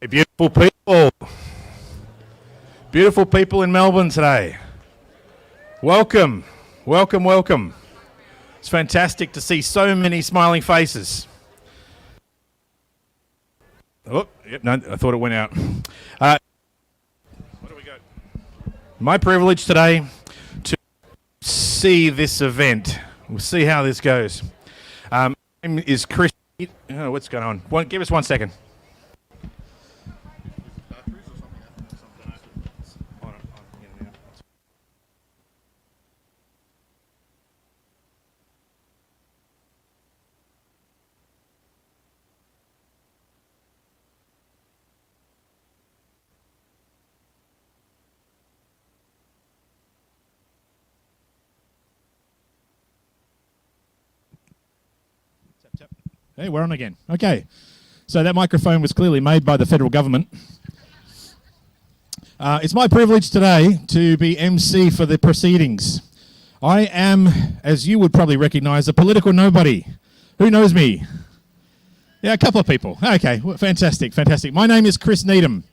Beautiful people. Beautiful people in Melbourne today. Welcome, welcome, welcome. It's fantastic to see so many smiling faces. Oh, yep, no, I thought it went out. What do we got? My privilege today to see this event. We'll see how this goes. My name is Chris. Oh, what's going on? Give us 1 second. Hey, we're on again. Okay, so that microphone was clearly made by the federal government. It's my privilege today to be MC for the proceedings. I am, as you would probably recognise, a political nobody. Who knows me? Yeah, a couple of people. Okay, well, fantastic, fantastic. My name is Chris Needham,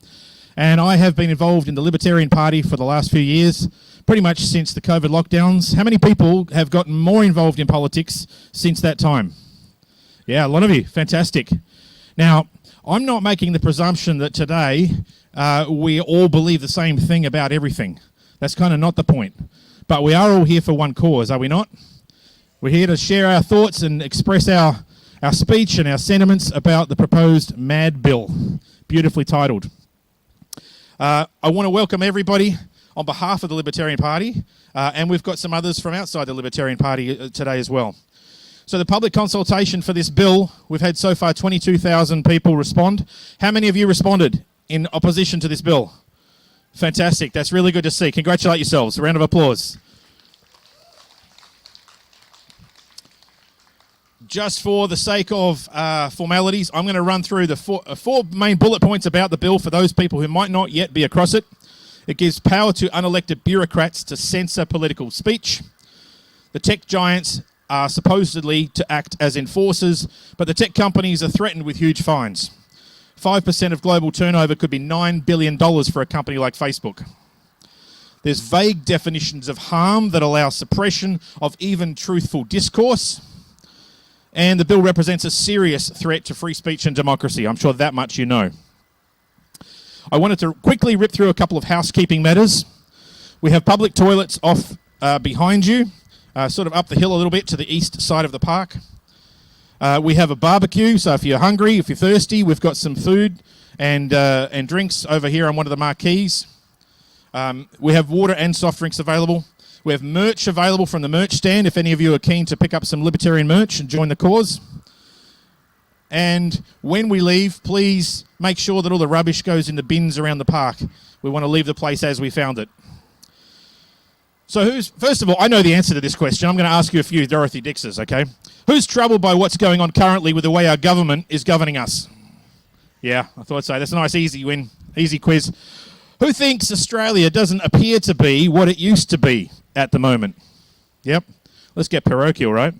and I have been involved in the Libertarian Party for the last few years, pretty much since the COVID lockdowns. How many people have gotten more involved in politics since that time? Yeah, a lot of you. Fantastic. Now, I'm not making the presumption that today we all believe the same thing about everything. That's kind of not the point. But we are all here for one cause, are we not? We're here to share our thoughts and express our speech and our sentiments about the proposed MAD bill, beautifully titled. I want to welcome everybody on behalf of the Libertarian Party, and we've got some others from outside the Libertarian Party today as well. So the public consultation for this bill, we've had so far 22,000 people respond. How many of you responded in opposition to this bill? Fantastic. That's really good to see. Congratulate yourselves. A round of applause. Just for the sake of formalities, I'm going to run through the four main bullet points about the bill for those people who might not yet be across it. It gives power to unelected bureaucrats to censor political speech. The tech giants are supposedly to act as enforcers, but the tech companies are threatened with huge fines. 5% of global turnover could be $9 billion for a company like Facebook. There's vague definitions of harm that allow suppression of even truthful discourse. And the bill represents a serious threat to free speech and democracy. I'm sure that much you know. I wanted to quickly rip through a couple of housekeeping matters. We have public toilets off behind you. Sort of up the hill a little bit to the east side of the park. We have a barbecue, so if you're hungry, if you're thirsty, we've got some food and drinks over here on one of the marquees. We have water and soft drinks available. We have merch available from the merch stand if any of you are keen to pick up some libertarian merch and join the cause. And when we leave, please make sure that all the rubbish goes in the bins around the park. We want to leave the place as we found it. So first of all, I know the answer to this question. I'm going to ask you a few Dorothy Dixes, okay? Who's troubled by what's going on currently with the way our government is governing us? Yeah, I thought so. That's a nice easy win, easy quiz. Who thinks Australia doesn't appear to be what it used to be at the moment? Yep, let's get parochial, right?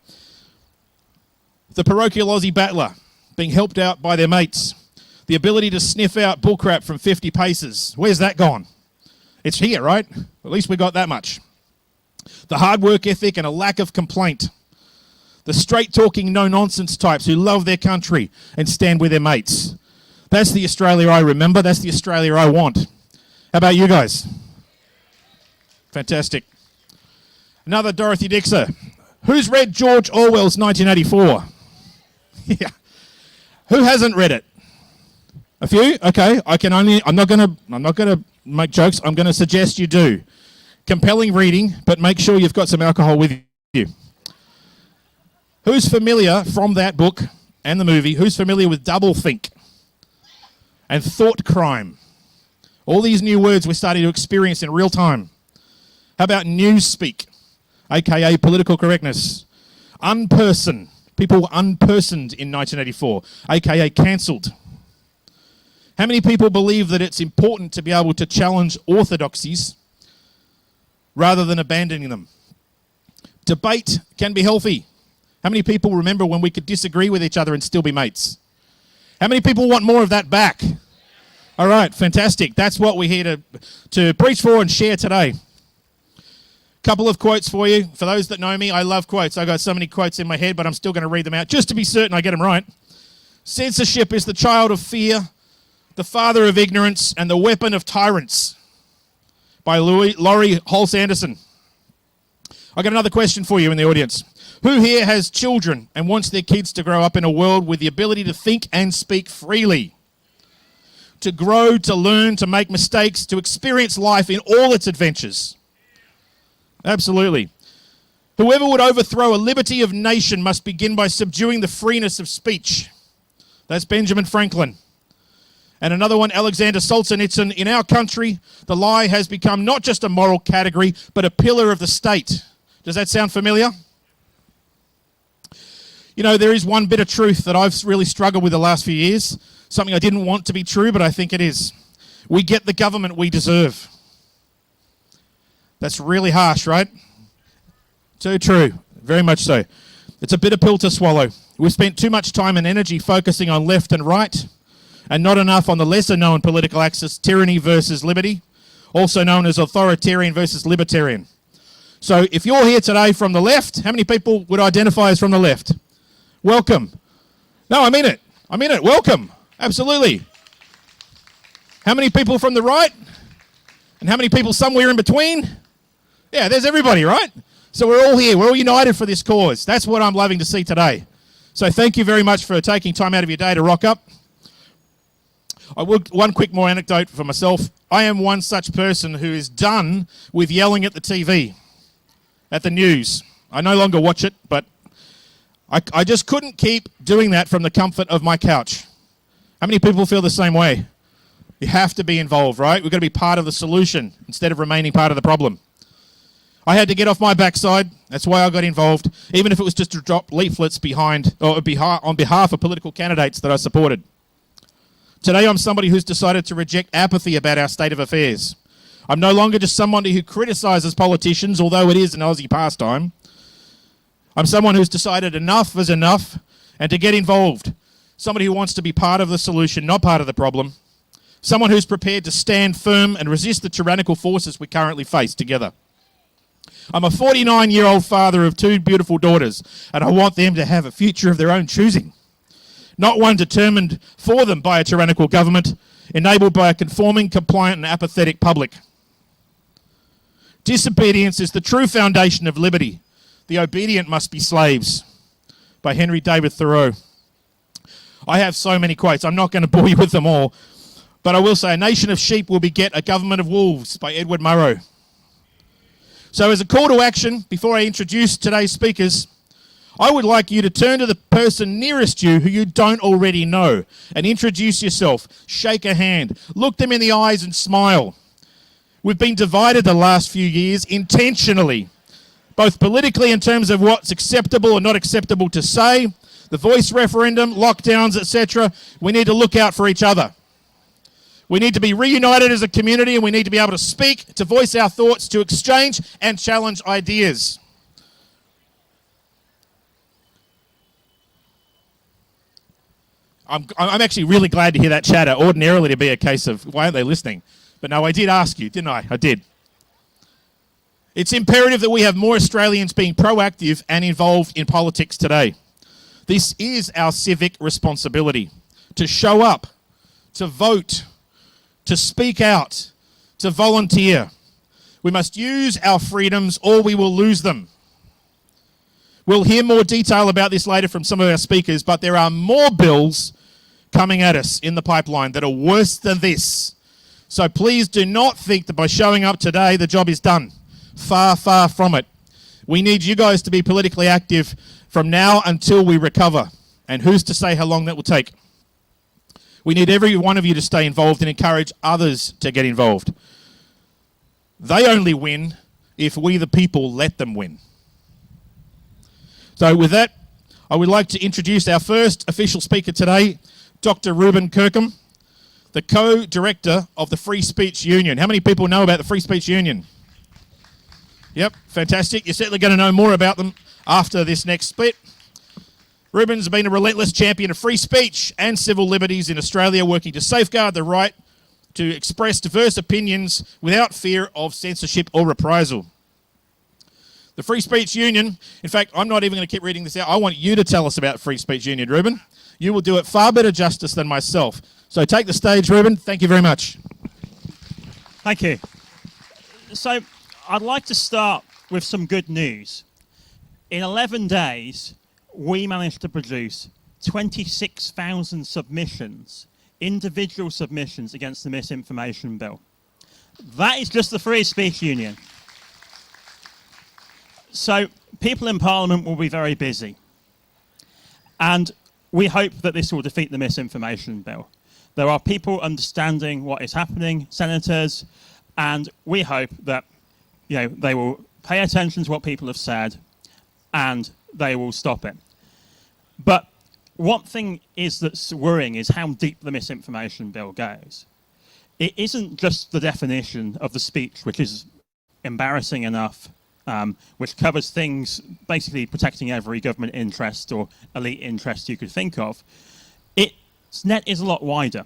The parochial Aussie battler being helped out by their mates. The ability to sniff out bullcrap from 50 paces. Where's that gone? It's here, right? At least we got that much. The hard work ethic and a lack of complaint. The straight-talking, no-nonsense types who love their country and stand with their mates. That's the Australia I remember. That's the Australia I want. How about you guys? Fantastic. Another Dorothy Dixer. Who's read George Orwell's 1984? Yeah. Who hasn't read it? A few? Okay. I'm not gonna make jokes. I'm going to suggest you do. Compelling reading, but make sure you've got some alcohol with you. Who's familiar from that book and the movie, who's familiar with doublethink and thought crime? All these new words we're starting to experience in real time. How about newspeak, aka political correctness? Unperson. People were unpersoned in 1984, aka cancelled. How many people believe that it's important to be able to challenge orthodoxies rather than abandoning them? Debate can be healthy. How many people remember when we could disagree with each other and still be mates? How many people want more of that back? All right, fantastic. That's what we're here to preach for and share today. Couple of quotes for you. For those that know me, I love quotes. I've got so many quotes in my head, but I'm still going to read them out just to be certain I get them right. Censorship is the child of fear, the father of ignorance, and the weapon of tyrants. By Laurie Holtz Anderson. I got another question for you in the audience. Who here has children and wants their kids to grow up in a world with the ability to think and speak freely? To grow, to learn, to make mistakes, to experience life in all its adventures? Absolutely. Whoever would overthrow a liberty of nation must begin by subduing the freeness of speech. That's Benjamin Franklin. And another one, Alexander Solzhenitsyn. In our country, the lie has become not just a moral category, but a pillar of the state. Does that sound familiar? You know, there is one bit of truth that I've really struggled with the last few years. Something I didn't want to be true, but I think it is. We get the government we deserve. That's really harsh, right? So true. Very much so. It's a bitter pill to swallow. We've spent too much time and energy focusing on left and right, and not enough on the lesser-known political axis, tyranny versus liberty, also known as authoritarian versus libertarian. So if you're here today from the left, how many people would identify as from the left? Welcome. No, I mean it. I mean it. Welcome. Absolutely. How many people from the right? And how many people somewhere in between? Yeah, there's everybody, right? So we're all here. We're all united for this cause. That's what I'm loving to see today. So thank you very much for taking time out of your day to rock up. One quick more anecdote for myself. I am one such person who is done with yelling at the TV, at the news. I no longer watch it, but I just couldn't keep doing that from the comfort of my couch. How many people feel the same way? You have to be involved, right? We've got to be part of the solution instead of remaining part of the problem. I had to get off my backside. That's why I got involved, even if it was just to drop leaflets on behalf of political candidates that I supported. Today, I'm somebody who's decided to reject apathy about our state of affairs. I'm no longer just somebody who criticises politicians, although it is an Aussie pastime. I'm someone who's decided enough is enough and to get involved. Somebody who wants to be part of the solution, not part of the problem. Someone who's prepared to stand firm and resist the tyrannical forces we currently face together. I'm a 49-year-old father of 2 beautiful daughters, and I want them to have a future of their own choosing. Not one determined for them by a tyrannical government, enabled by a conforming, compliant, and apathetic public. Disobedience is the true foundation of liberty. The obedient must be slaves. By Henry David Thoreau. I have so many quotes. I'm not going to bore you with them all. But I will say, a nation of sheep will beget a government of wolves, by Edward Murrow. So as a call to action, before I introduce today's speakers, I would like you to turn to the person nearest you who you don't already know and introduce yourself, shake a hand, look them in the eyes and smile. We've been divided the last few years intentionally, both politically in terms of what's acceptable or not acceptable to say, the voice referendum, lockdowns, etc. We need to look out for each other. We need to be reunited as a community, and we need to be able to speak, to voice our thoughts, to exchange and challenge ideas. I'm actually really glad to hear that chatter. Ordinarily to be a case of, why aren't they listening? But no, I did ask you, didn't I? I did. It's imperative that we have more Australians being proactive and involved in politics today. This is our civic responsibility, to show up, to vote, to speak out, to volunteer. We must use our freedoms or we will lose them. We'll hear more detail about this later from some of our speakers, but there are more bills coming at us in the pipeline that are worse than this. So please do not think that by showing up today, the job is done. Far, far from it. We need you guys to be politically active from now until we recover. And who's to say how long that will take? We need every one of you to stay involved and encourage others to get involved. They only win if we, the people, let them win. So with that, I would like to introduce our first official speaker today, Dr. Ruben Kirkham, the co-director of the Free Speech Union. How many people know about the Free Speech Union? Yep, fantastic. You're certainly going to know more about them after this next split. Ruben's been a relentless champion of free speech and civil liberties in Australia, working to safeguard the right to express diverse opinions without fear of censorship or reprisal. The Free Speech Union, in fact, I'm not even going to keep reading this out. I want you to tell us about Free Speech Union, Ruben. You will do it far better justice than myself. So take the stage, Ruben. Thank you very much. Thank you. So I'd like to start with some good news. In 11 days, we managed to produce 26,000 submissions, individual submissions against the misinformation bill. That is just the Free Speech Union. So people in Parliament will be very busy. And we hope that this will defeat the misinformation bill. There are people understanding what is happening, senators, and we hope that they will pay attention to what people have said and they will stop it. But one thing that's worrying is how deep the misinformation bill goes. It isn't just the definition of the speech, which is embarrassing enough, which covers things basically protecting every government interest or elite interest you could think of. Its net is a lot wider.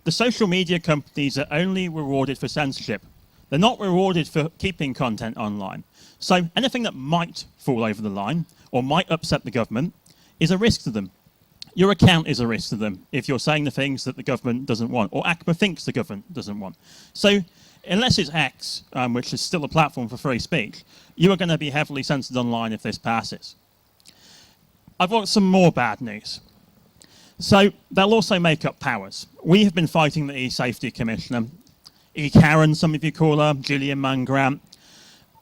The social media companies are only rewarded for censorship. They're not rewarded for keeping content online. So anything that might fall over the line or might upset the government is a risk to them. Your account is a risk to them if you're saying the things that the government doesn't want or ACMA thinks the government doesn't want. So unless it's X, which is still a platform for free speech, you are going to be heavily censored online if this passes. I've got some more bad news. So they'll also make up powers. We have been fighting the E-Safety Commissioner, E-Karen, some of you call her, Gillian Mangrant.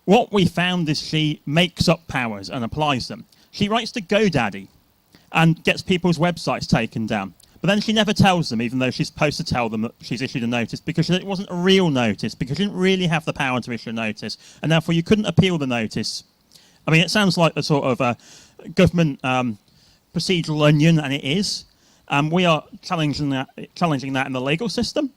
What we found is she makes up powers and applies them. She writes to GoDaddy and gets people's websites taken down. But then she never tells them, even though she's supposed to tell them that she's issued a notice, because it wasn't a real notice, because she didn't really have the power to issue a notice, and therefore you couldn't appeal the notice. I mean, it sounds like a sort of a government procedural onion, and it is. We are challenging that in the legal system.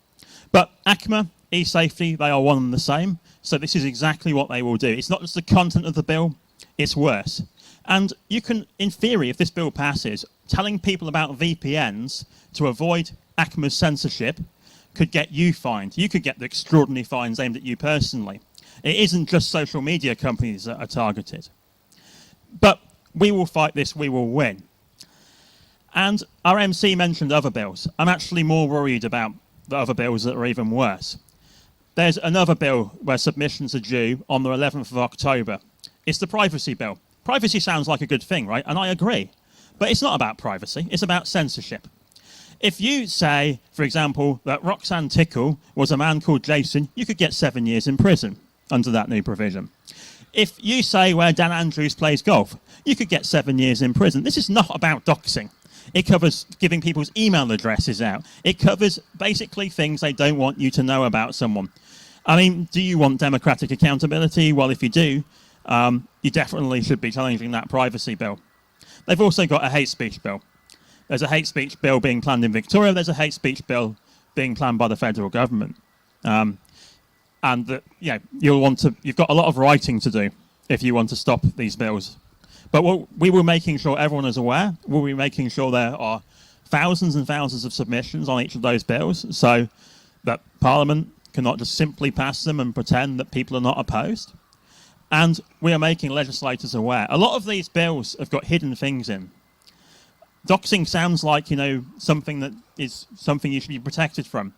But ACMA, E-Safety, they are one and the same. So this is exactly what they will do. It's not just the content of the bill, it's worse. And you can, in theory, if this bill passes, telling people about VPNs to avoid ACMA's censorship could get you fined. You could get the extraordinary fines aimed at you personally. It isn't just social media companies that are targeted. But we will fight this, we will win. And our MC mentioned other bills. I'm actually more worried about the other bills that are even worse. There's another bill where submissions are due on the 11th of October. It's the privacy bill. Privacy sounds like a good thing, right? And I agree. But it's not about privacy, it's about censorship. If you say, for example, that Roxanne Tickle was a man called Jason, you could get 7 years in prison under that new provision. If you say where Dan Andrews plays golf, you could get 7 years in prison. This is not about doxing. It covers giving people's email addresses out. It covers basically things they don't want you to know about someone. I mean, do you want democratic accountability? Well, if you do, you definitely should be challenging that privacy bill. They've also got a hate speech bill. There's a hate speech bill being planned in Victoria. There's a hate speech bill being planned by the federal government. And you've got a lot of writing to do if you want to stop these bills. But we were making sure everyone is aware. We'll be making sure there are thousands and thousands of submissions on each of those bills so that Parliament cannot just simply pass them and pretend that people are not opposed. And we are making legislators aware. A lot of these bills have got hidden things in. Doxing sounds like, something that is something you should be protected from.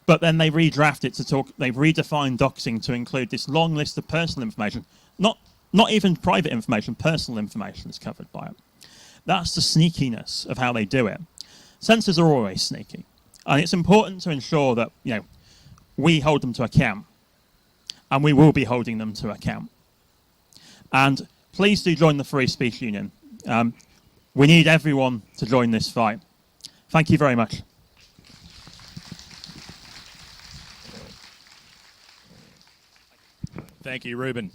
But then they redraft it they've redefined doxing to include this long list of personal information. Not even private information, personal information is covered by it. That's the sneakiness of how they do it. Censors are always sneaky. And it's important to ensure that, we hold them to account. And we will be holding them to account. And please do join the Free Speech Union. We need everyone to join this fight. Thank you very much. Thank you, Ruben.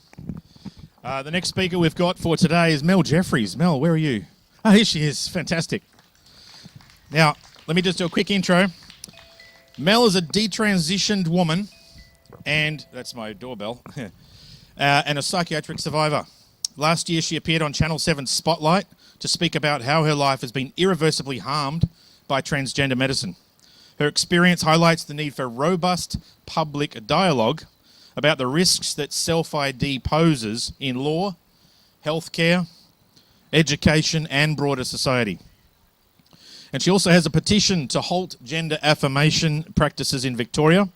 The next speaker we've got for today is Mel Jeffries. Mel, where are you? Oh, here she is. Fantastic. Now, let me just do a quick intro. Mel is a detransitioned woman, and that's my doorbell, and a psychiatric survivor. Last year, she appeared on Channel 7's Spotlight to speak about how her life has been irreversibly harmed by transgender medicine. Her experience highlights the need for robust public dialogue about the risks that self-ID poses in law, healthcare, education, and broader society. And she also has a petition to halt gender affirmation practices in Victoria.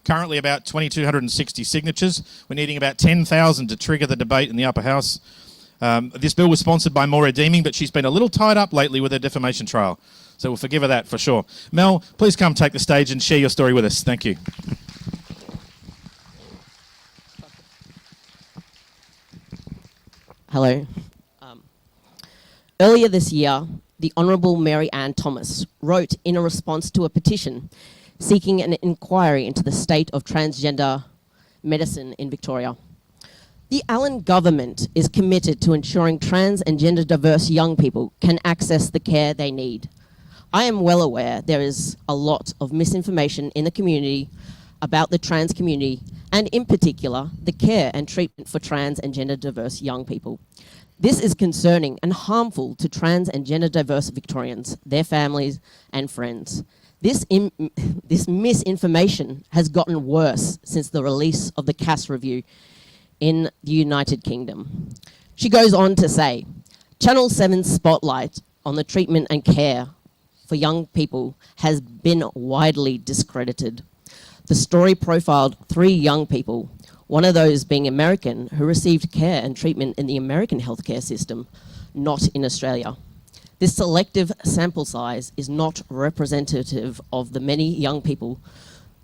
Currently about 2,260 signatures. We're needing about 10,000 to trigger the debate in the upper house. This bill was sponsored by Maura Deeming, but she's been a little tied up lately with her defamation trial. So we'll forgive her that for sure. Mel, please come take the stage and share your story with us. Thank you. Hello. Earlier this year, the Honourable Mary Ann Thomas wrote in a response to a petition seeking an inquiry into the state of transgender medicine in Victoria. The Allen government is committed to ensuring trans and gender diverse young people can access the care they need. I am well aware there is a lot of misinformation in the community about the trans community, and in particular, the care and treatment for trans and gender diverse young people. This is concerning and harmful to trans and gender diverse Victorians, their families and friends. This misinformation has gotten worse since the release of the Cass Review in the United Kingdom. She goes on to say, Channel 7's spotlight on the treatment and care for young people has been widely discredited. The story profiled 3 young people, one of those being American, who received care and treatment in the American healthcare system, not in Australia. This selective sample size is not representative of the many young people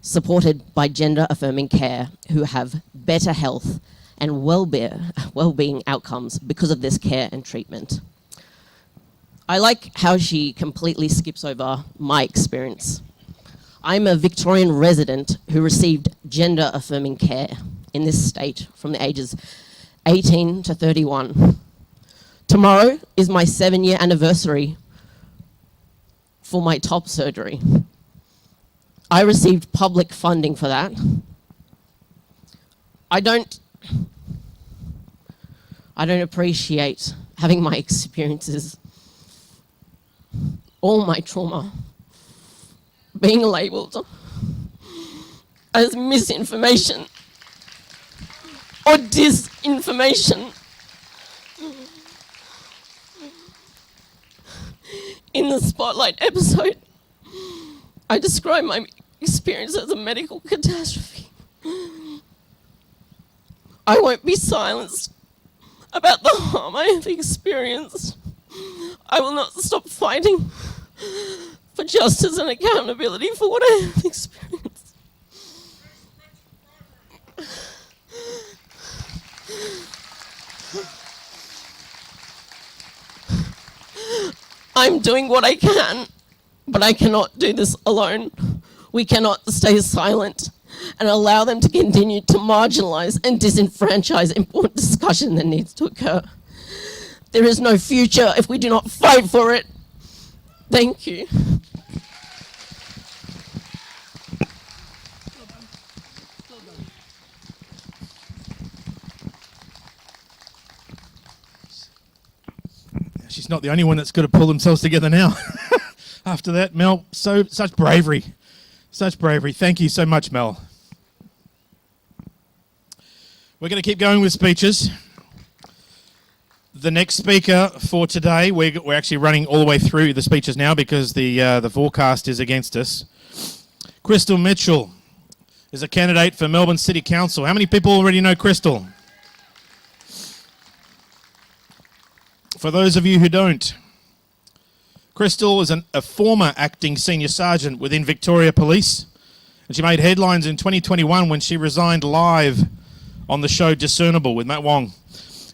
supported by gender-affirming care who have better health and well-being outcomes because of this care and treatment. I like how she completely skips over my experience. I'm a Victorian resident who received gender-affirming care in this state from the ages 18 to 31. Tomorrow is my 7-year anniversary for my top surgery. I received public funding for that. I don't appreciate having my experiences, all my trauma, being labelled as misinformation or disinformation. In the Spotlight episode, I described my experience as a medical catastrophe. I won't be silenced about the harm I have experienced. I will not stop fighting for justice and accountability for what I have experienced. I'm doing what I can, but I cannot do this alone. We cannot stay silent and allow them to continue to marginalise and disenfranchise important discussion that needs to occur. There is no future if we do not fight for it. Thank you. She's not the only one that's got to pull themselves together now. After that, Mel, such bravery. Such bravery. Thank you so much, Mel. We're going to keep going with speeches. The next speaker for today, we're actually running all the way through the speeches now because the forecast is against us. Crystal Mitchell is a candidate for Melbourne City Council. How many people already know Crystal? For those of you who don't, Crystal is a former acting senior sergeant within Victoria Police, and she made headlines in 2021 when she resigned live on the show Discernible with Matt Wong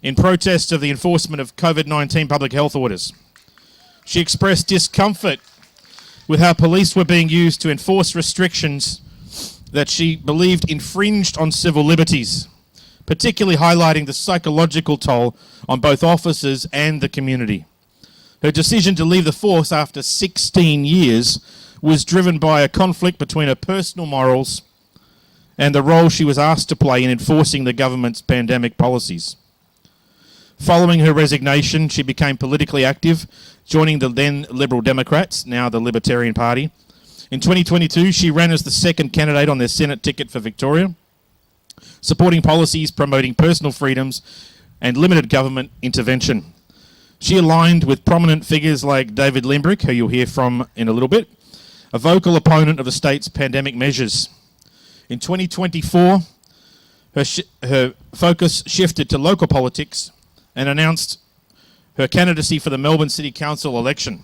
in protest of the enforcement of COVID-19 public health orders. She expressed discomfort with how police were being used to enforce restrictions that she believed infringed on civil liberties, particularly highlighting the psychological toll on both officers and the community. Her decision to leave the force after 16 years was driven by a conflict between her personal morals and the role she was asked to play in enforcing the government's pandemic policies. Following her resignation, she became politically active, joining the then Liberal Democrats, now the Libertarian Party, In 2022, she ran as the second candidate on their Senate ticket for Victoria, supporting policies promoting personal freedoms and limited government intervention. She aligned with prominent figures like David Limbrick, who you'll hear from in a little bit, a vocal opponent of the state's pandemic measures. In 2024, her focus shifted to local politics and announced her candidacy for the Melbourne City Council election.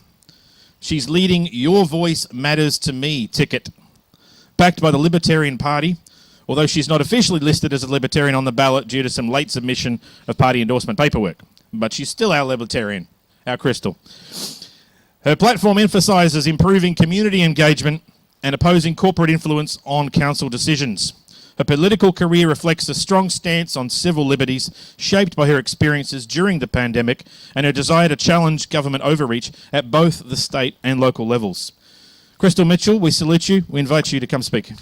She's leading Your Voice Matters to Me ticket, backed by the Libertarian Party, although she's not officially listed as a Libertarian on the ballot due to some late submission of party endorsement paperwork. But she's still our Libertarian, our Crystal. Her platform emphasises improving community engagement and opposing corporate influence on council decisions. Her political career reflects a strong stance on civil liberties, shaped by her experiences during the pandemic and her desire to challenge government overreach at both the state and local levels. Crystal Mitchell, we salute you. We invite you to come speak.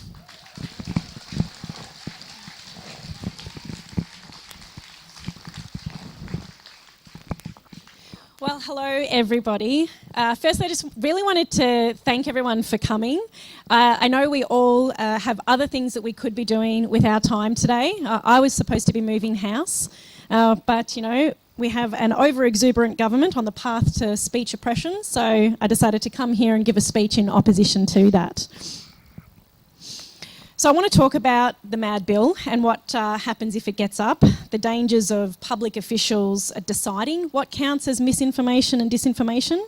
Well, hello everybody. Firstly, I just really wanted to thank everyone for coming. I know we all have other things that we could be doing with our time today. I was supposed to be moving house, but you know, we have an over-exuberant government on the path to speech oppression, so I decided to come here and give a speech in opposition to that. So I want to talk about the Mad Bill and what happens if it gets up, the dangers of public officials deciding what counts as misinformation and disinformation.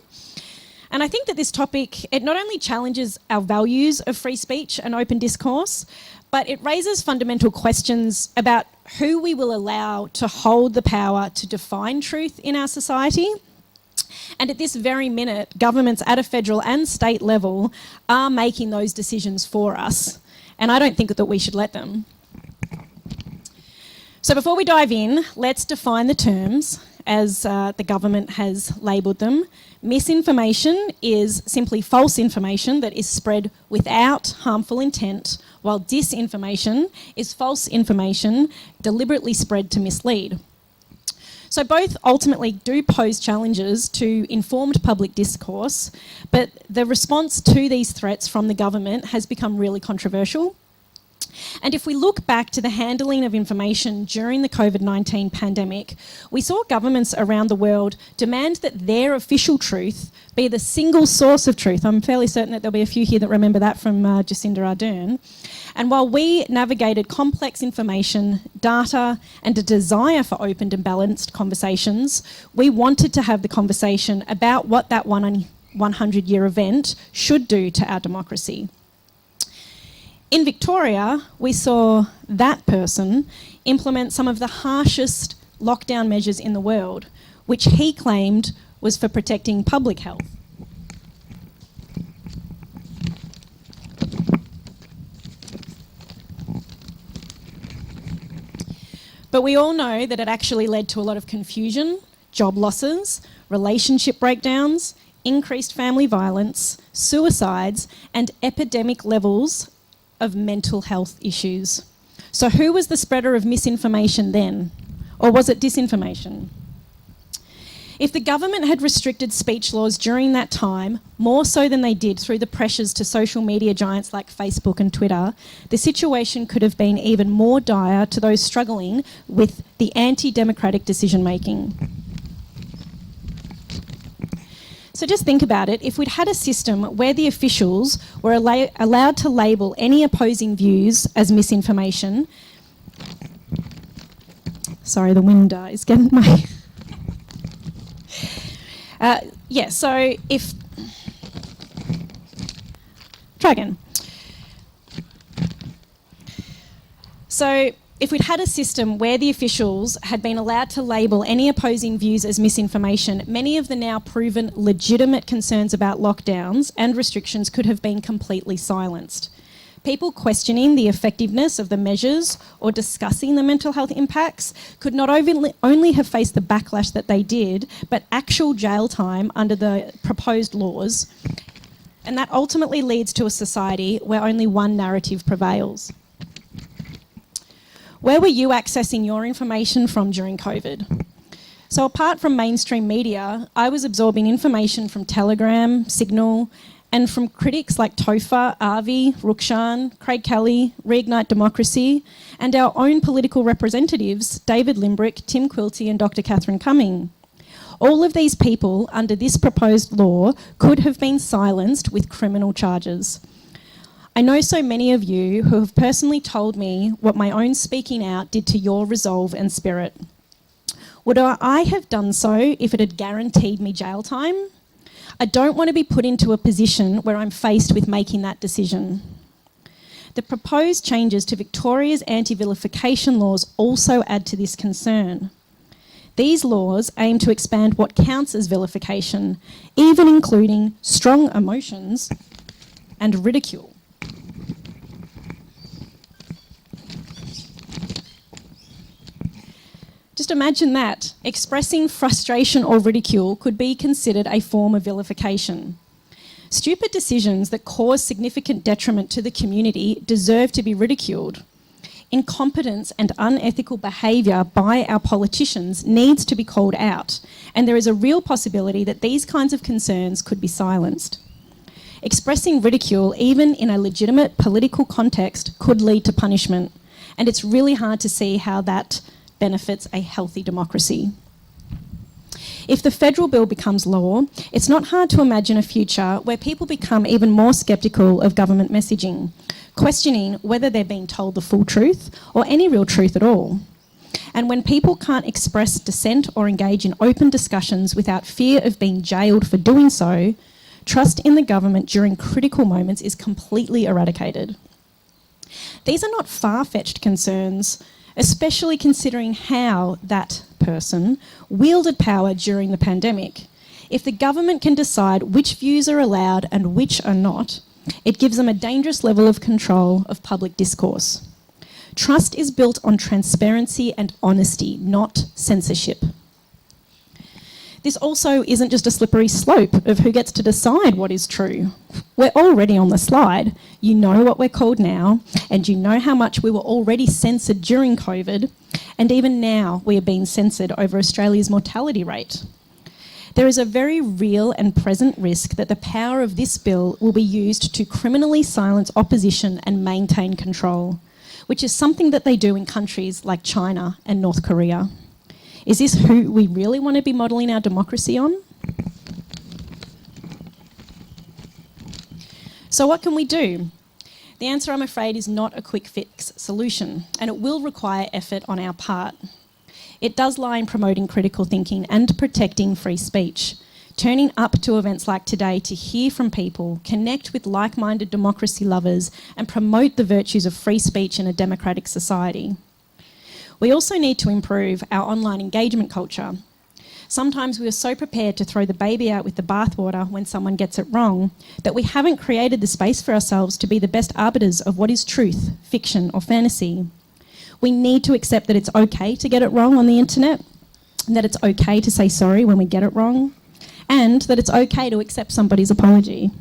And I think that this topic, it not only challenges our values of free speech and open discourse, but it raises fundamental questions about who we will allow to hold the power to define truth in our society. And at this very minute, governments at a federal and state level are making those decisions for us. And I don't think that we should let them. So before we dive in, let's define the terms as the government has labelled them. Misinformation is simply false information that is spread without harmful intent, while disinformation is false information deliberately spread to mislead. So both ultimately do pose challenges to informed public discourse, but the response to these threats from the government has become really controversial. And if we look back to the handling of information during the COVID-19 pandemic, we saw governments around the world demand that their official truth be the single source of truth. I'm fairly certain that there'll be a few here that remember that from Jacinda Ardern. And while we navigated complex information, data, and a desire for open and balanced conversations, we wanted to have the conversation about what that 100-year event should do to our democracy. In Victoria, we saw that person implement some of the harshest lockdown measures in the world, which he claimed was for protecting public health. But we all know that it actually led to a lot of confusion, job losses, relationship breakdowns, increased family violence, suicides, and epidemic levels of mental health issues. So who was the spreader of misinformation then? Or was it disinformation? If the government had restricted speech laws during that time, more so than they did through the pressures to social media giants like Facebook and Twitter, the situation could have been even more dire to those struggling with the anti-democratic decision-making. So just think about it. If we'd had a system where the officials were allowed to label any opposing views as misinformation... Sorry, the wind is getting my... so if... Try again. So if we'd had a system where the officials had been allowed to label any opposing views as misinformation, many of the now proven legitimate concerns about lockdowns and restrictions could have been completely silenced. People questioning the effectiveness of the measures or discussing the mental health impacts could not only have faced the backlash that they did, but actual jail time under the proposed laws. And that ultimately leads to a society where only one narrative prevails. Where were you accessing your information from during COVID? So apart from mainstream media, I was absorbing information from Telegram, Signal, And from critics like Topher, Avi, Rukshan, Craig Kelly, Reignite Democracy, and our own political representatives, David Limbrick, Tim Quilty and Dr. Catherine Cumming. All of these people, under this proposed law, could have been silenced with criminal charges. I know so many of you who have personally told me what my own speaking out did to your resolve and spirit. Would I have done so if it had guaranteed me jail time? I don't want to be put into a position where I'm faced with making that decision. The proposed changes to Victoria's anti-vilification laws also add to this concern. These laws aim to expand what counts as vilification, even including strong emotions and ridicule. Just imagine that. Expressing frustration or ridicule could be considered a form of vilification. Stupid decisions that cause significant detriment to the community deserve to be ridiculed. Incompetence and unethical behaviour by our politicians needs to be called out, and there is a real possibility that these kinds of concerns could be silenced. Expressing ridicule, even in a legitimate political context, could lead to punishment, and it's really hard to see how that benefits a healthy democracy. If the federal bill becomes law, it's not hard to imagine a future where people become even more sceptical of government messaging, questioning whether they're being told the full truth or any real truth at all. And when people can't express dissent or engage in open discussions without fear of being jailed for doing so, trust in the government during critical moments is completely eradicated. These are not far-fetched concerns, especially considering how that person wielded power during the pandemic. If the government can decide which views are allowed and which are not, it gives them a dangerous level of control of public discourse. Trust is built on transparency and honesty, not censorship. This also isn't just a slippery slope of who gets to decide what is true. We're already on the slide. You know what we're called now, and you know how much we were already censored during COVID, and even now we are being censored over Australia's mortality rate. There is a very real and present risk that the power of this bill will be used to criminally silence opposition and maintain control, which is something that they do in countries like China and North Korea. Is this who we really want to be modelling our democracy on? So what can we do? The answer, I'm afraid, is not a quick fix solution, and it will require effort on our part. It does lie in promoting critical thinking and protecting free speech, turning up to events like today to hear from people, connect with like-minded democracy lovers, and promote the virtues of free speech in a democratic society. We also need to improve our online engagement culture. Sometimes we are so prepared to throw the baby out with the bathwater when someone gets it wrong that we haven't created the space for ourselves to be the best arbiters of what is truth, fiction, or fantasy. We need to accept that it's okay to get it wrong on the internet, and that it's okay to say sorry when we get it wrong, and that it's okay to accept somebody's apology.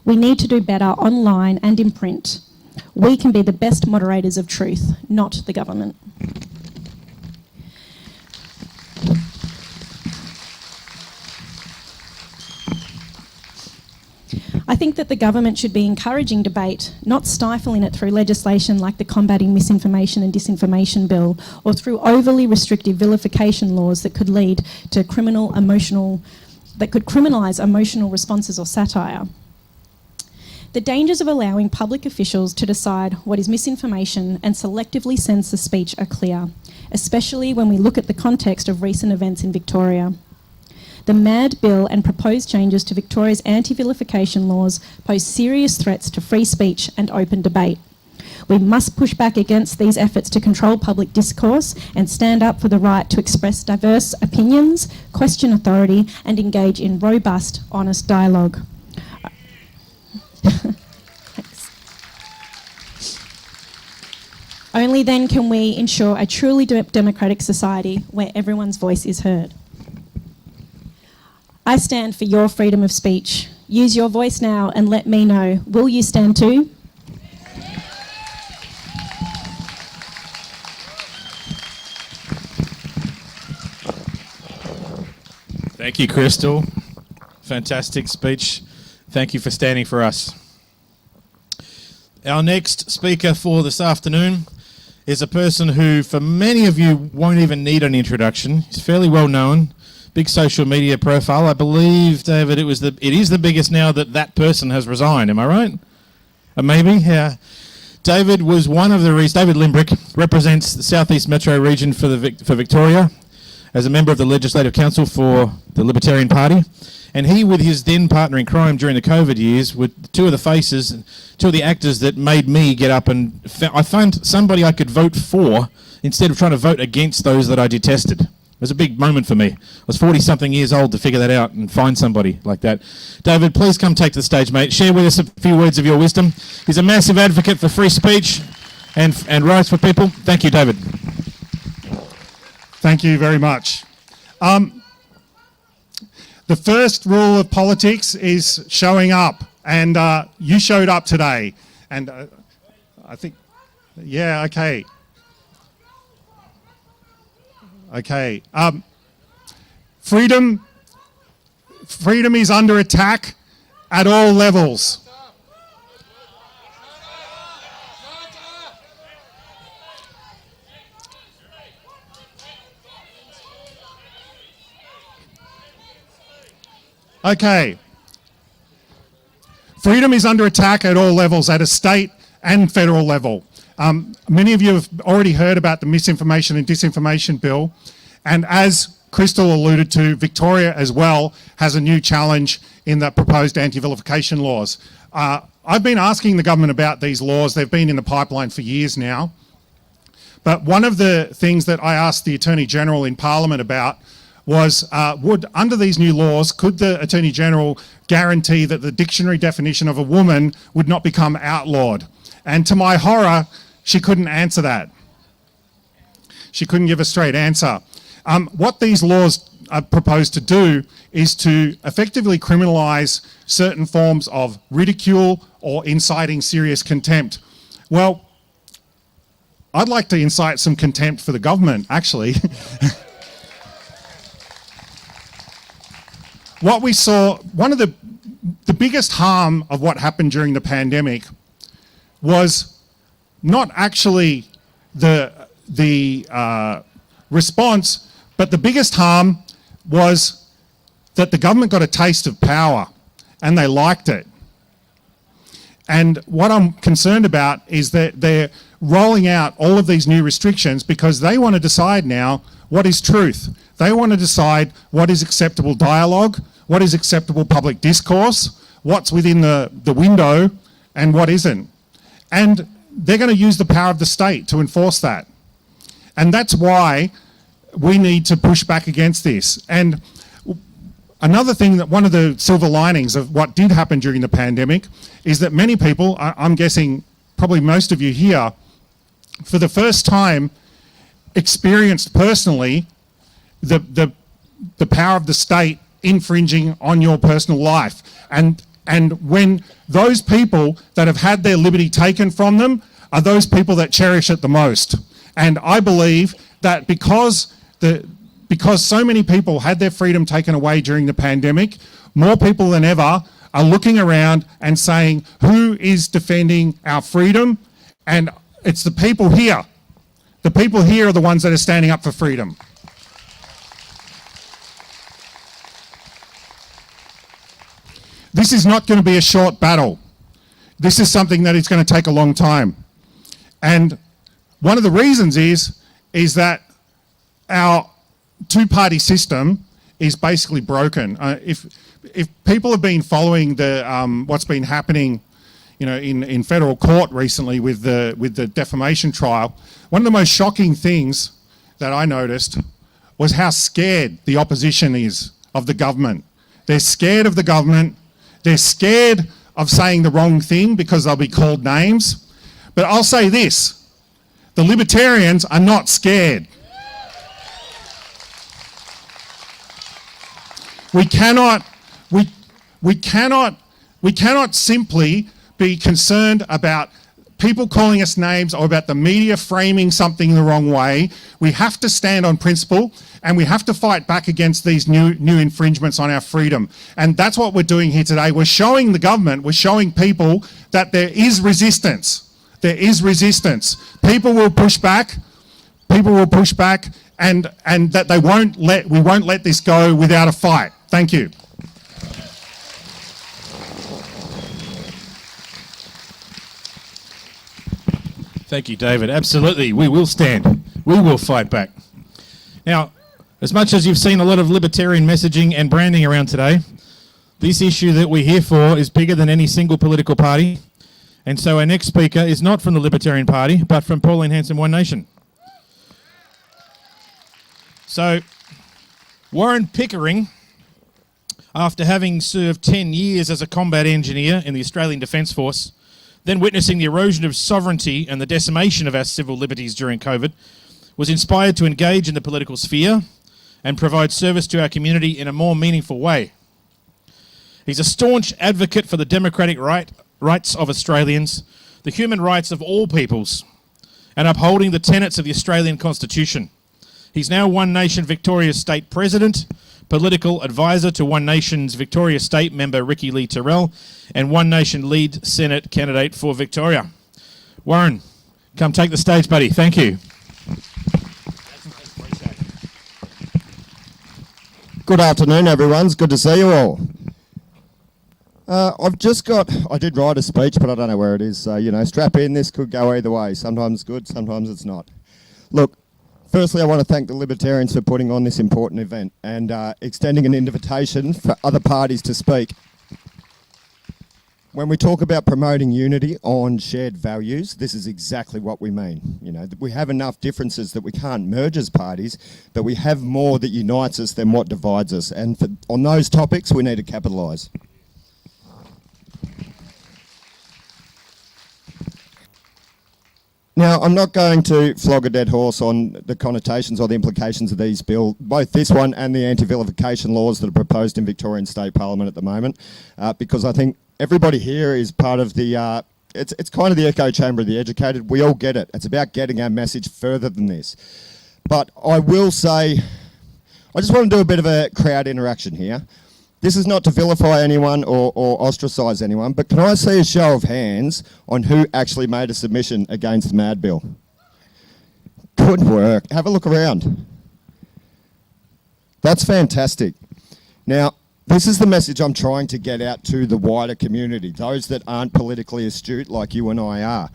We need to do better online and in print. We can be the best moderators of truth, not the government. I think that the government should be encouraging debate, not stifling it through legislation like the Combating Misinformation and Disinformation Bill, or through overly restrictive vilification laws that could lead to criminalise emotional responses or satire. The dangers of allowing public officials to decide what is misinformation and selectively censor speech are clear, especially when we look at the context of recent events in Victoria. The MAD bill and proposed changes to Victoria's anti-vilification laws pose serious threats to free speech and open debate. We must push back against these efforts to control public discourse and stand up for the right to express diverse opinions, question authority, and engage in robust, honest dialogue. Thanks. Only then can we ensure a truly democratic society where everyone's voice is heard. I stand for your freedom of speech. Use your voice now and let me know. Will you stand too? Thank you, Crystal. Fantastic speech. Thank you for standing for us. Our next speaker for this afternoon is a person who, for many of you, won't even need an introduction. He's fairly well known, big social media profile. I believe, David, it is the biggest now that person has resigned. Am I right? Maybe, yeah. David was one of the reasons. David Limbrick represents the Southeast Metro region for Victoria as a member of the Legislative Council for the Libertarian Party. And he, with his then partner in crime during the COVID years, were two of the faces, two of the actors that made me get up and I found somebody I could vote for instead of trying to vote against those that I detested. It was a big moment for me. I was 40-something years old to figure that out and find somebody like that. David, please come take to the stage, mate. Share with us a few words of your wisdom. He's a massive advocate for free speech and rights for people. Thank you, David. Thank you very much. The first rule of politics is showing up, and you showed up today, and I think, yeah, okay. Okay. Freedom is under attack at all levels. Okay. Freedom is under attack at all levels, at a state and federal level. Many of you have already heard about the misinformation and disinformation bill, and as Crystal alluded to, Victoria as well has a new challenge in the proposed anti-vilification laws. I've been asking the government about these laws. They've been in the pipeline for years now. But one of the things that I asked the Attorney General in Parliament about was, under these new laws, could the Attorney General guarantee that the dictionary definition of a woman would not become outlawed? And to my horror, she couldn't answer that. She couldn't give a straight answer. What these laws are proposed to do is to effectively criminalise certain forms of ridicule or inciting serious contempt. Well, I'd like to incite some contempt for the government, actually. What we saw, one of the biggest harm of what happened during the pandemic was not actually the response, but the biggest harm was that the government got a taste of power and they liked it. And what I'm concerned about is that they're rolling out all of these new restrictions because they want to decide now what is truth. They want to decide what is acceptable dialogue, what is acceptable public discourse, what's within the window and what isn't. And they're going to use the power of the state to enforce that. And that's why we need to push back against this. And another thing, that one of the silver linings of what did happen during the pandemic is that many people, I'm guessing probably most of you here, for the first time experienced personally the power of the state infringing on your personal life. And when those people that have had their liberty taken from them are those people that cherish it the most. And I believe that because so many people had their freedom taken away during the pandemic, more people than ever are looking around and saying, who is defending our freedom? And it's the people here. The people here are the ones that are standing up for freedom. This is not going to be a short battle. This is something that is going to take a long time. And one of the reasons is that our two-party system is basically broken. If people have been following what's been happening, in federal court recently with the defamation trial, one of the most shocking things that I noticed was how scared the opposition is of the government. They're scared of the government. They're scared of saying the wrong thing because they'll be called names. But I'll say this, the libertarians are not scared. We cannot simply be concerned about people calling us names or about the media framing something the wrong way. We have to stand on principle, and we have to fight back against these new infringements on our freedom. And that's what we're doing here today. We're showing the government, we're showing people that there is resistance. There is resistance. People will push back. People will push back, and that we won't let this go without a fight. Thank you. Thank you, David. Absolutely, we will stand. We will fight back. Now, as much as you've seen a lot of libertarian messaging and branding around today, this issue that we're here for is bigger than any single political party. And so our next speaker is not from the Libertarian Party, but from Pauline Hanson One Nation. So, Warren Pickering, after having served 10 years as a combat engineer in the Australian Defence Force, then witnessing the erosion of sovereignty and the decimation of our civil liberties during COVID, was inspired to engage in the political sphere and provide service to our community in a more meaningful way. He's a staunch advocate for the democratic rights of Australians, the human rights of all peoples, and upholding the tenets of the Australian Constitution. He's now One Nation Victoria State President, political advisor to One Nation's Victoria State member Ricky Lee Terrell, and One Nation lead Senate candidate for Victoria. Warren, come take the stage, buddy. Thank you. Good afternoon, everyone. It's good to see you all. I did write a speech, but I don't know where it is. So, strap in. This could go either way. Sometimes it's good, sometimes it's not. Look, firstly, I want to thank the Libertarians for putting on this important event and extending an invitation for other parties to speak. When we talk about promoting unity on shared values, this is exactly what we mean. We have enough differences that we can't merge as parties, but we have more that unites us than what divides us. And on those topics, we need to capitalise. Now, I'm not going to flog a dead horse on the connotations or the implications of these bills, both this one and the anti-vilification laws that are proposed in Victorian State Parliament at the moment, because I think everybody here is part of the, it's kind of the echo chamber of the educated. We all get it. It's about getting our message further than this. But I will say, I just want to do a bit of a crowd interaction here. This is not to vilify anyone or ostracise anyone, but can I see a show of hands on who actually made a submission against the Mad Bill? Good work. Have a look around. That's fantastic. Now, this is the message I'm trying to get out to the wider community, those that aren't politically astute like you and I are.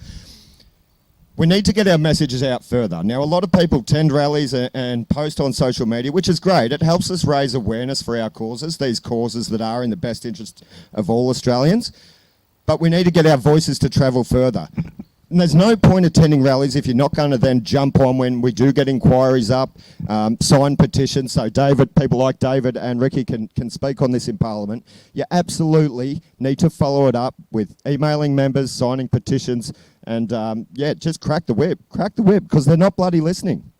We need to get our messages out further. Now, a lot of people attend rallies and post on social media, which is great. It helps us raise awareness for our causes, these causes that are in the best interest of all Australians. But we need to get our voices to travel further. And there's no point attending rallies if you're not going to then jump on when we do get inquiries up, sign petitions. So people like David and Ricky can speak on this in Parliament. You absolutely need to follow it up with emailing members, signing petitions, and just crack the whip, because they're not bloody listening.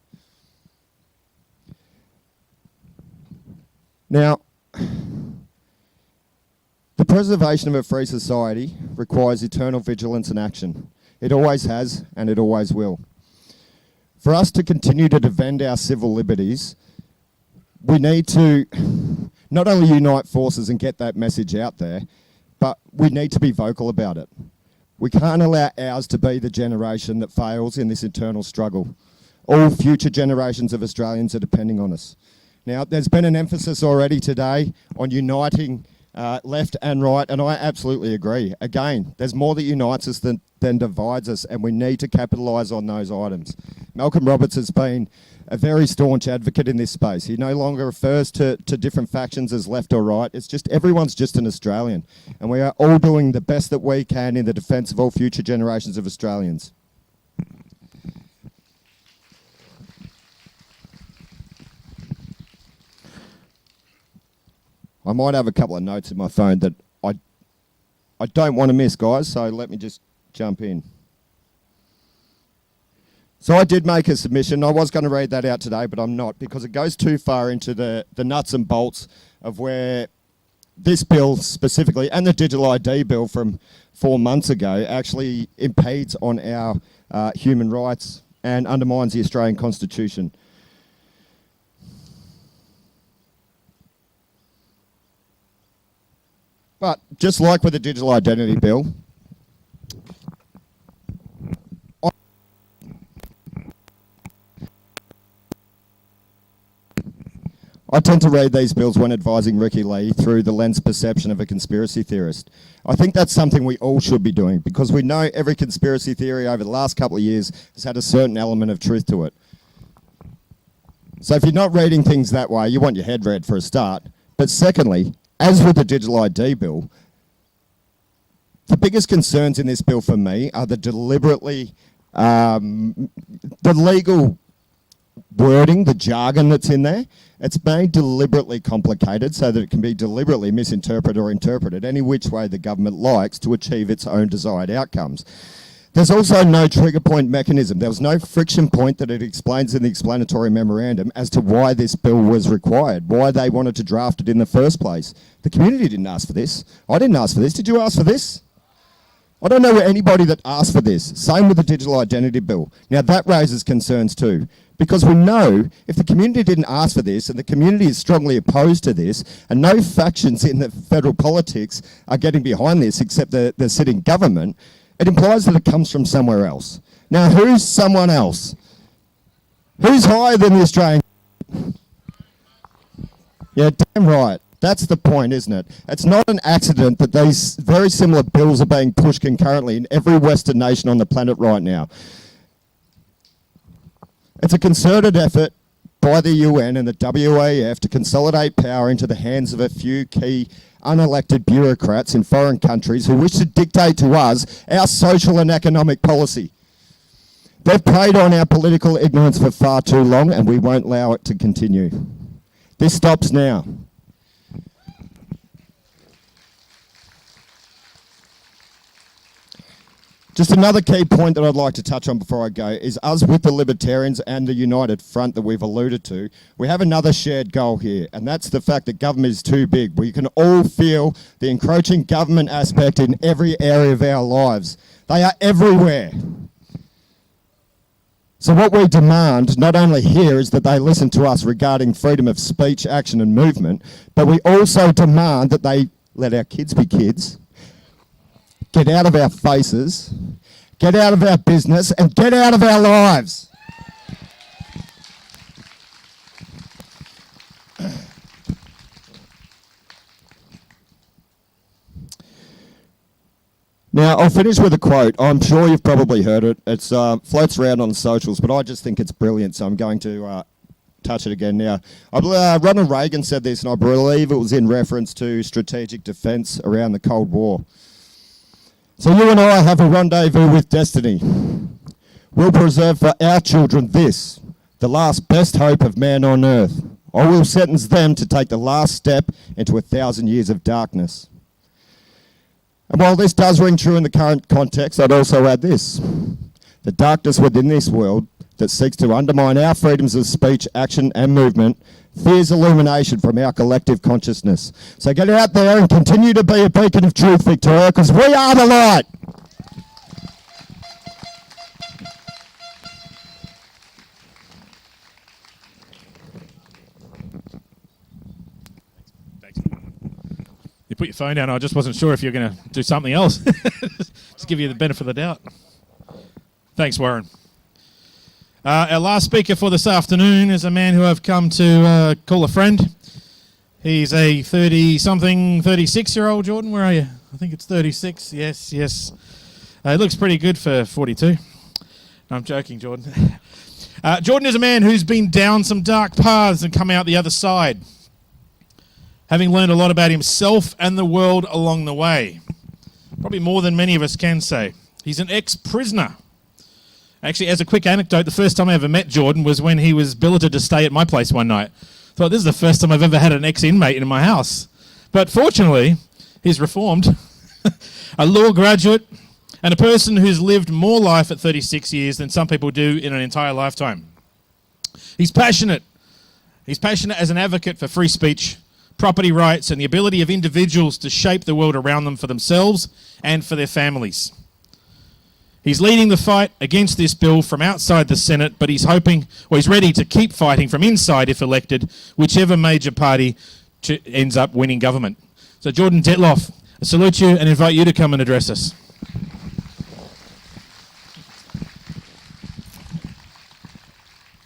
Now, the preservation of a free society requires eternal vigilance and action. It always has, and it always will. For us to continue to defend our civil liberties, we need to not only unite forces and get that message out there, but we need to be vocal about it. We can't allow ours to be the generation that fails in this eternal struggle. All future generations of Australians are depending on us. Now, there's been an emphasis already today on uniting left and right, and I absolutely agree. Again, there's more that unites us than divides us, and we need to capitalise on those items. Malcolm Roberts has been a very staunch advocate in this space. He no longer refers to different factions as left or right. It's just everyone's just an Australian, and we are all doing the best that we can in the defence of all future generations of Australians. I might have a couple of notes in my phone that I don't want to miss, guys, so let me just jump in. So I did make a submission. I was going to read that out today, but I'm not, because it goes too far into the nuts and bolts of where this bill specifically, and the digital ID bill from 4 months ago, actually impedes on our human rights and undermines the Australian Constitution. But just like with the digital identity bill, I tend to read these bills when advising Ricky Lee through the lens perception of a conspiracy theorist. I think that's something we all should be doing, because we know every conspiracy theory over the last couple of years has had a certain element of truth to it. So if you're not reading things that way, you want your head read for a start. But secondly, as with the digital ID bill, the biggest concerns in this bill for me are the deliberately, the legal wording, the jargon that's in there. It's made deliberately complicated so that it can be deliberately misinterpreted or interpreted any which way the government likes to achieve its own desired outcomes. There's also no trigger point mechanism. There was no friction point that it explains in the explanatory memorandum as to why this bill was required, why they wanted to draft it in the first place. The community didn't ask for this. I didn't ask for this. Did you ask for this? I don't know anybody that asked for this. Same with the digital identity bill. Now that raises concerns too, because we know if the community didn't ask for this and the community is strongly opposed to this and no factions in the federal politics are getting behind this except the sitting government, it implies that it comes from somewhere else. Now who's someone else? Who's higher than the Australian? Yeah, damn right. That's the point, isn't it? It's not an accident that these very similar bills are being pushed concurrently in every Western nation on the planet right now. It's a concerted effort by the UN and the WAF to consolidate power into the hands of a few key unelected bureaucrats in foreign countries who wish to dictate to us our social and economic policy. They've preyed on our political ignorance for far too long, and we won't allow it to continue. This stops now. Just another key point that I'd like to touch on before I go is us with the Libertarians and the United Front that we've alluded to. We have another shared goal here, and that's the fact that government is too big. We can all feel the encroaching government aspect in every area of our lives. They are everywhere. So what we demand, not only here, is that they listen to us regarding freedom of speech, action and movement, but we also demand that they let our kids be kids, get out of our faces, get out of our business, and get out of our lives. Now, I'll finish with a quote. I'm sure you've probably heard it. It floats around on the socials, but I just think it's brilliant, so I'm going to touch it again now. Ronald Reagan said this, and I believe it was in reference to strategic defence around the Cold War. So you and I have a rendezvous with destiny. We'll preserve for our children this, the last best hope of man on earth. I will sentence them to take the last step into 1,000 years of darkness. And while this does ring true in the current context, I'd also add this. The darkness within this world that seeks to undermine our freedoms of speech, action and movement fears illumination from our collective consciousness. So get out there and continue to be a beacon of truth, Victoria, because we are the light. Thanks. You put your phone down. I just wasn't sure if you were going to do something else. Just give you the benefit of the doubt. Thanks, Warren. Our last speaker for this afternoon is a man who I've come to call a friend. He's a 30-something, 36-year-old, Jordan. Where are you? I think it's 36. Yes. It looks pretty good for 42. No, I'm joking, Jordan. Jordan is a man who's been down some dark paths and come out the other side, having learned a lot about himself and the world along the way. Probably more than many of us can say. He's an ex-prisoner. Actually, as a quick anecdote, the first time I ever met Jordan was when he was billeted to stay at my place one night. Thought, this is the first time I've ever had an ex-inmate in my house. But fortunately, he's reformed, a law graduate, and a person who's lived more life at 36 years than some people do in an entire lifetime. He's passionate. He's passionate as an advocate for free speech, property rights, and the ability of individuals to shape the world around them for themselves and for their families. He's leading the fight against this bill from outside the Senate, but he's ready to keep fighting from inside if elected, whichever major party ends up winning government. So Jordan Detloff, I salute you and invite you to come and address us.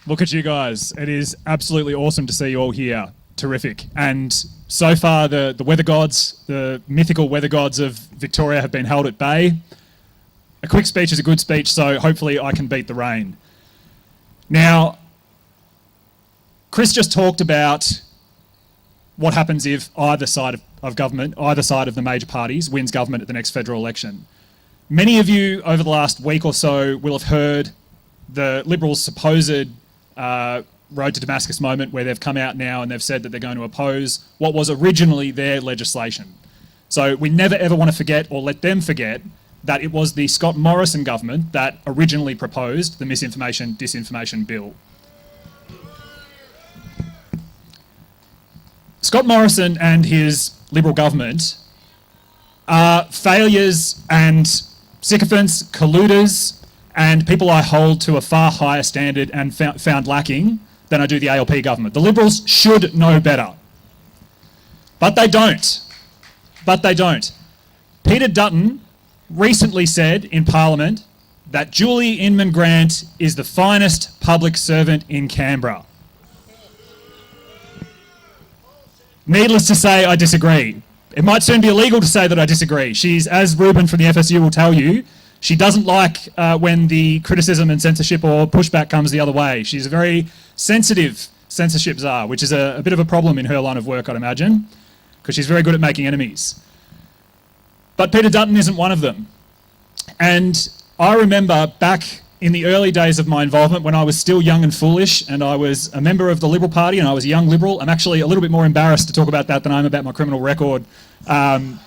Look at you guys. It is absolutely awesome to see you all here. Terrific. And so far, the weather gods, the mythical weather gods of Victoria have been held at bay. A quick speech is a good speech, so hopefully I can beat the rain. Now, Chris just talked about what happens if either side of government, either side of the major parties, wins government at the next federal election. Many of you over the last week or so will have heard the Liberals' supposed road to Damascus moment, where they've come out now and they've said that they're going to oppose what was originally their legislation. So we never ever want to forget or let them forget that it was the Scott Morrison government that originally proposed the misinformation, disinformation bill. Scott Morrison and his Liberal government are failures and sycophants, colluders, and people I hold to a far higher standard and found lacking than I do the ALP government. The Liberals should know better. But they don't. Peter Dutton recently said in Parliament that Julie Inman Grant is the finest public servant in Canberra. Needless to say, I disagree. It might soon be illegal to say that I disagree. She's, as Ruben from the FSU will tell you, she doesn't like when the criticism and censorship or pushback comes the other way. She's a very sensitive censorship czar, which is a bit of a problem in her line of work, I'd imagine, because she's very good at making enemies. But Peter Dutton isn't one of them. And I remember back in the early days of my involvement when I was still young and foolish and I was a member of the Liberal Party and I was a young Liberal. I'm actually a little bit more embarrassed to talk about that than I am about my criminal record. But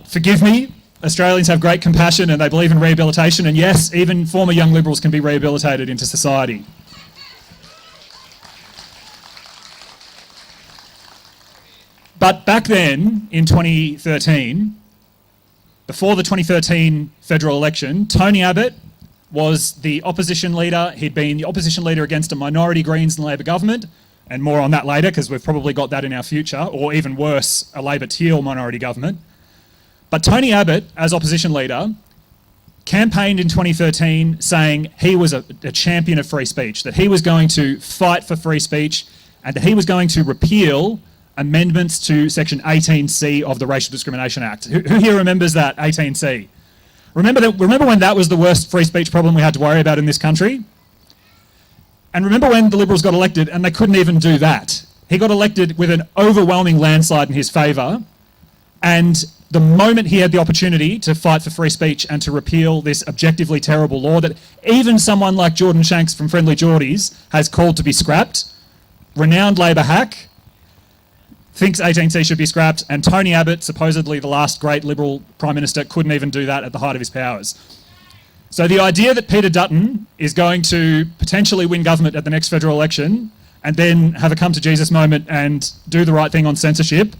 forgive me, Australians have great compassion and they believe in rehabilitation, and yes, even former young Liberals can be rehabilitated into society. But back then, in 2013, before the 2013 federal election, Tony Abbott was the opposition leader. He'd been the opposition leader against a minority Greens and Labor government, and more on that later because we've probably got that in our future, or even worse, a Labor Teal minority government. But Tony Abbott, as opposition leader, campaigned in 2013 saying he was a champion of free speech, that he was going to fight for free speech and that he was going to repeal amendments to Section 18C of the Racial Discrimination Act. Who here remembers that 18C? Remember when that was the worst free speech problem we had to worry about in this country? And remember when the Liberals got elected and they couldn't even do that? He got elected with an overwhelming landslide in his favour, and the moment he had the opportunity to fight for free speech and to repeal this objectively terrible law that even someone like Jordan Shanks from Friendly Geordies has called to be scrapped, renowned Labor hack, thinks 18C should be scrapped, and Tony Abbott, supposedly the last great Liberal Prime Minister, couldn't even do that at the height of his powers. So the idea that Peter Dutton is going to potentially win government at the next federal election and then have a come-to-Jesus moment and do the right thing on censorship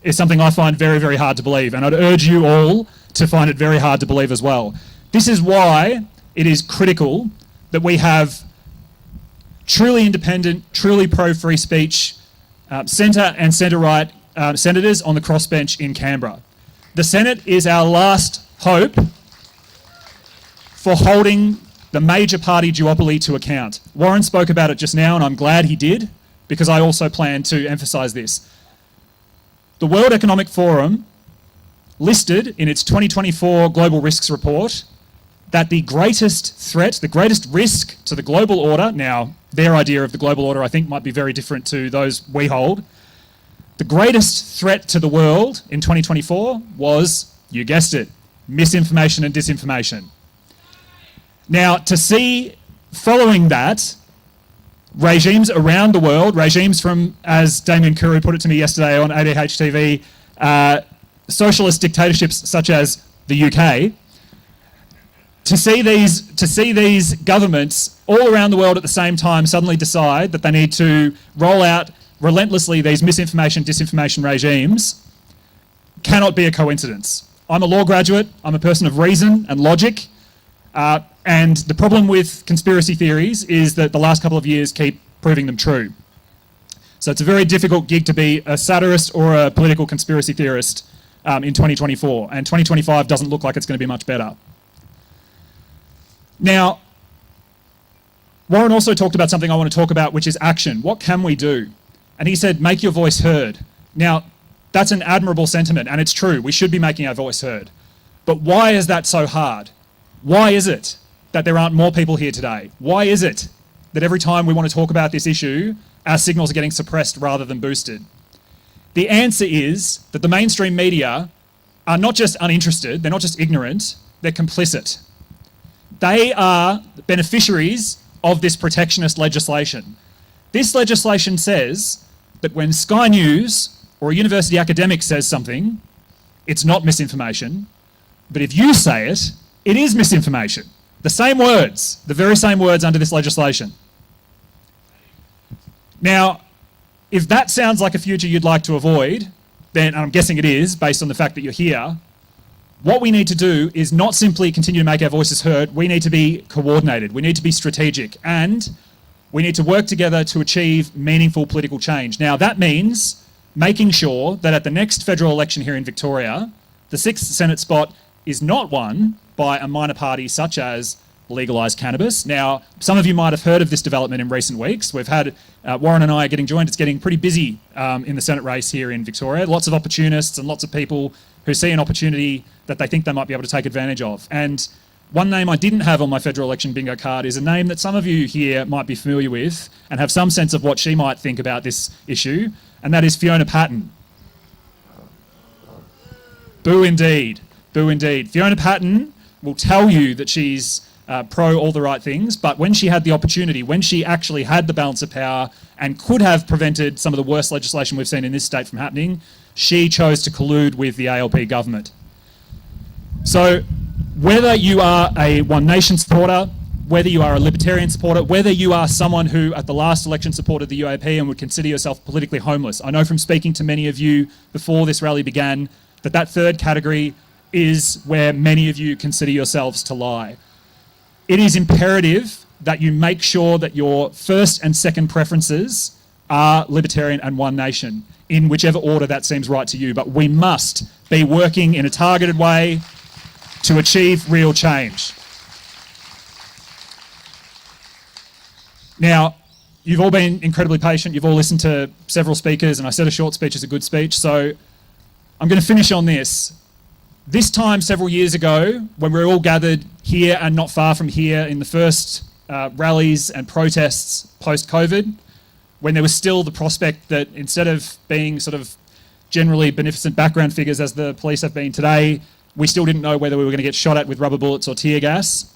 is something I find very, very hard to believe, and I'd urge you all to find it very hard to believe as well. This is why it is critical that we have truly independent, truly pro-free speech centre and centre-right senators on the crossbench in Canberra. The Senate is our last hope for holding the major party duopoly to account. Warren spoke about it just now, and I'm glad he did, because I also plan to emphasise this. The World Economic Forum listed in its 2024 Global Risks Report that the greatest threat, the greatest risk to the global order, now their idea of the global order I think might be very different to those we hold, the greatest threat to the world in 2024 was, you guessed it, misinformation and disinformation. Now, to see, following that, regimes around the world, regimes from, as Damien Kuru put it to me yesterday on ADH TV, socialist dictatorships such as the UK, to see these governments all around the world at the same time suddenly decide that they need to roll out relentlessly these misinformation, disinformation regimes cannot be a coincidence. I'm a law graduate. I'm a person of reason and logic. And the problem with conspiracy theories is that the last couple of years keep proving them true. So it's a very difficult gig to be a satirist or a political conspiracy theorist in 2024. And 2025 doesn't look like it's going to be much better. Now, Warren also talked about something I want to talk about, which is action. What can we do? And he said, make your voice heard. Now, that's an admirable sentiment, and it's true. We should be making our voice heard. But why is that so hard? Why is it that there aren't more people here today? Why is it that every time we want to talk about this issue, our signals are getting suppressed rather than boosted? The answer is that the mainstream media are not just uninterested, they're not just ignorant, they're complicit. They are beneficiaries of this protectionist legislation. This legislation says that when Sky News or a university academic says something, it's not misinformation, but if you say it, it is misinformation. The same words, the very same words under this legislation. Now, if that sounds like a future you'd like to avoid, then, and I'm guessing it is, based on the fact that you're here, what we need to do is not simply continue to make our voices heard, we need to be coordinated, we need to be strategic, and we need to work together to achieve meaningful political change. Now, that means making sure that at the next federal election here in Victoria, the 6th Senate spot is not won by a minor party such as legalise cannabis. Now, some of you might have heard of this development in recent weeks. We've had, Warren and I are getting joined, it's getting pretty busy in the Senate race here in Victoria. Lots of opportunists and lots of people who see an opportunity that they think they might be able to take advantage of. And one name I didn't have on my federal election bingo card is a name that some of you here might be familiar with and have some sense of what she might think about this issue, and that is Fiona Patten. Boo indeed. Boo indeed. Fiona Patten will tell you that she's pro all the right things, but when she had the opportunity, when she actually had the balance of power and could have prevented some of the worst legislation we've seen in this state from happening, she chose to collude with the ALP government. So whether you are a One Nation supporter, whether you are a Libertarian supporter, whether you are someone who at the last election supported the UAP and would consider yourself politically homeless, I know from speaking to many of you before this rally began that that third category is where many of you consider yourselves to lie. It is imperative that you make sure that your first and second preferences are Libertarian and One Nation, in whichever order that seems right to you. But we must be working in a targeted way to achieve real change. Now, you've all been incredibly patient. You've all listened to several speakers, and I said a short speech is a good speech. So I'm going to finish on this. This time several years ago, when we were all gathered here and not far from here in the first rallies and protests post-COVID, when there was still the prospect that instead of being sort of generally beneficent background figures as the police have been today, we still didn't know whether we were going to get shot at with rubber bullets or tear gas.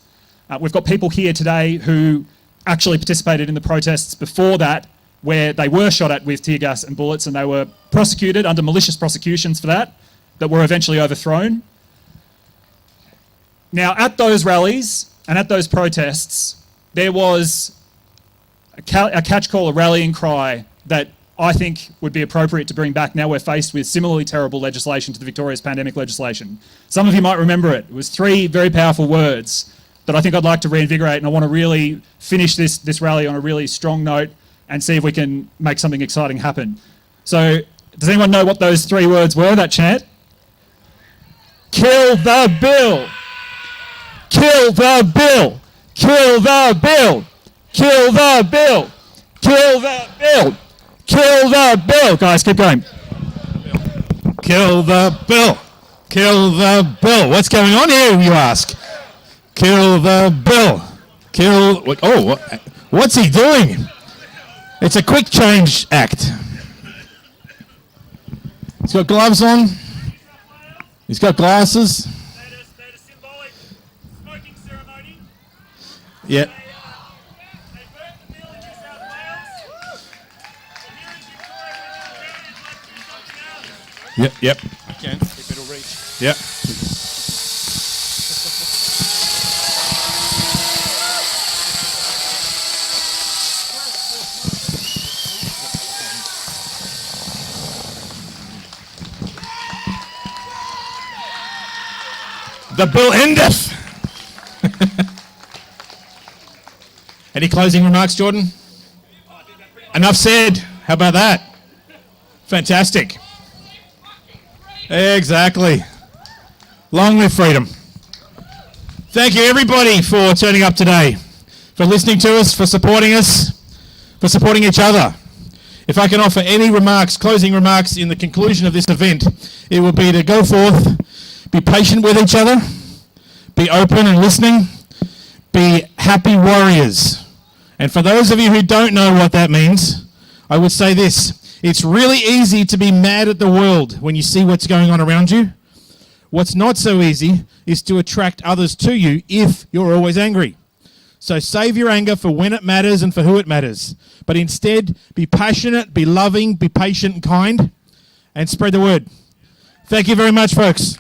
We've got people here today who actually participated in the protests before that, where they were shot at with tear gas and bullets, and they were prosecuted under malicious prosecutions for that were eventually overthrown. Now, at those rallies and at those protests, there was a catch-call, a rallying cry that I think would be appropriate to bring back now we're faced with similarly terrible legislation to the Victoria's pandemic legislation. Some of you might remember it. It was 3 very powerful words that I think I'd like to reinvigorate, and I want to really finish this rally on a really strong note and see if we can make something exciting happen. So, does anyone know what those 3 words were, that chant? Kill the bill! Kill the bill! Kill the bill! Kill the bill! Kill the bill! Kill the bill! Guys, keep going. Kill the bill. Kill the bill. What's going on here, you ask? Kill the bill. Kill... Oh, what's he doing? It's a quick change act. He's got gloves on. He's got glasses. They had a symbolic smoking ceremony. Yeah. They burnt the bill in New South Wales. So here in Victoria, we're now down and like do something else. Yep. I can, if it'll reach. Yep. The bill endeth. Any closing remarks, Jordan? Enough said. How about that? Fantastic. Exactly. Long live freedom. Thank you, everybody, for turning up today, for listening to us, for supporting each other. If I can offer any remarks, closing remarks in the conclusion of this event, it would be to go forth, be patient with each other, be open and listening, be happy warriors. And for those of you who don't know what that means, I would say this: it's really easy to be mad at the world when you see what's going on around you. What's not so easy is to attract others to you if you're always angry. So save your anger for when it matters and for who it matters. But instead, be passionate, be loving, be patient and kind, and spread the word. Thank you very much, folks.